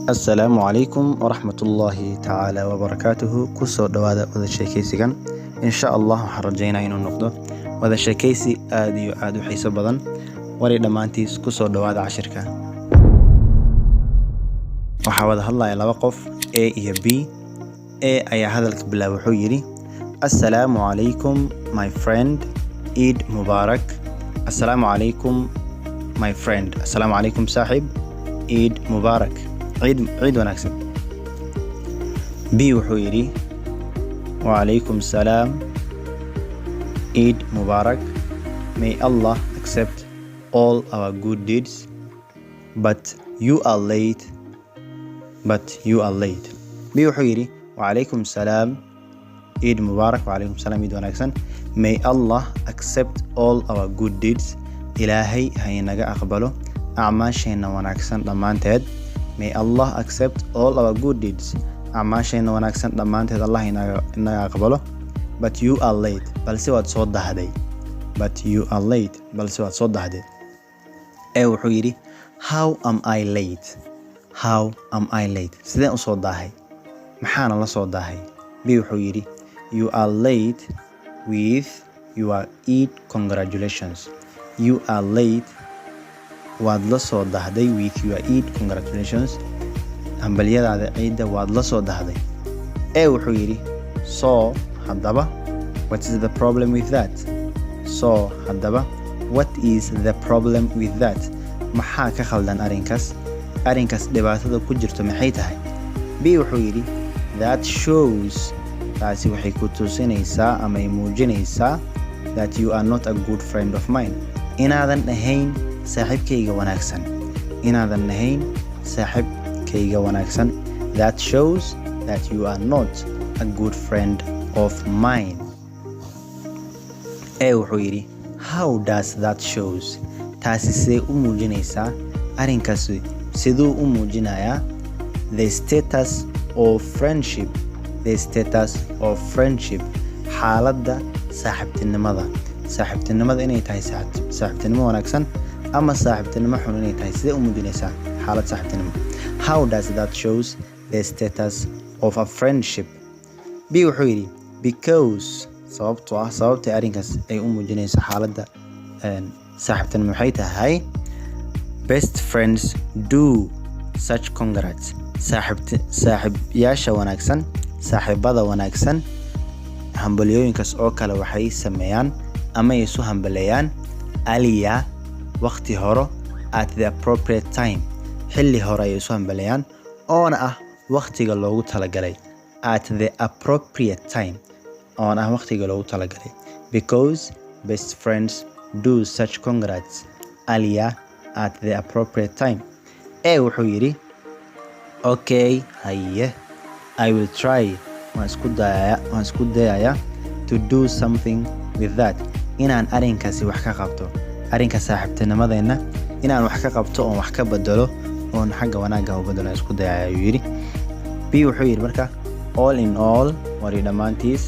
السلام عليكم ورحمة الله تعالى وبركاته. كسر دوادة وذا شيكيسي كان إن شاء الله حرجينا إنه نقطة وذا شيكيسي آدي حيث بدن وري دمانتيس كسر دوادة عشركة وحاول هلا إلى وقف A إيه B A أي هذا الكبلا وحيري السلام عليكم my friend عيد مبارك. السلام عليكم my friend. السلام عليكم صاحب عيد مبارك. عيد ونكسب. بي وحيري وعليكم السلام عيد مبارك. May Allah accept all our good deeds but you are late. بي وحيري وعليكم السلام عيد مبارك. وعليكم السلام عيد ونكسب. May Allah accept all our good deeds. إلهي هينجا أقبله أعماشنا ونكسن ضمانتهد. May Allah accept all our good deeds. أعماشنا ونكسن ضمانتهد الله هينجا أقبله. But you are late. بل سواد صوت هدي. But you are late. بل سواد صوت هدي. أو حيري How am I late? How am I late? سيدنا أصوت داهي. محان الله صوت داهي. بي حيري You are late with your Eid congratulations. You are late waad la soo dahday with your Eid congratulations. hambalyadaada ciida waad la soo dahday. Wuxuu yiri so hadaba what is the problem with that? So hadaba what is the problem with that? maxaa ka khaldan arrinkaas dhibaatada ku jirto maxay tahay? B wuxuu yiri that shows taasi waxay ku tusinaysaa ama ay muujinaysaa that you are not a good friend of mine. inaadan ahayn saaxiibkayga wanaagsan. That shows that you are not a good friend of mine. Wuxuu yiri how does that shows? taasi sidee u muujinaysaa? arrinkaasi siduu u muujinayaa? The status of friendship. xaaladda saaxiibtinimada inay tahay saaxiibtinimo wanaagsan ama saaxiibtinimo xun inay tahay sidee u muujinaysaa xaalad saaxiibtinimo? How does that shows the status of a friendship? B wuxuu yiri because sababta arrinkaas ay u muujinaysaa xaaladda saaxiibtinimo waxay tahay best friends do such congrats. saaxiibada wanaagsan hambalyooyinkaas oo kale waxay sameeyaan ama ay isu hambaleeyaan aliya waqti horo at the appropriate time. xilli hore ay isu hambaleeyaan oona ah waqtiga loogu talagalay. At the appropriate time oona ah waqtiga loogu talagalay. Because best friends do such congrats aliya at the appropriate time. Wuxuu yiri okay haye I will try. waan isku dayayaa to do something with that. inaan arrinkaasi wax ka qabto. arrinka saaxiibtinimadeenna inaan wax ka qabto oon wax ka bedelo oon xagga wanaagga u bedelo isku dayayaa ayuu yiri. B wuxuu yiri marka all in all wari dhammaantiis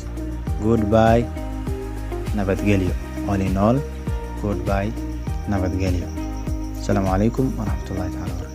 goodbye nabadgelyo. all in all goodbye nabadgelyo. Asalaamu calaykum waraxmatullaahi tacaala.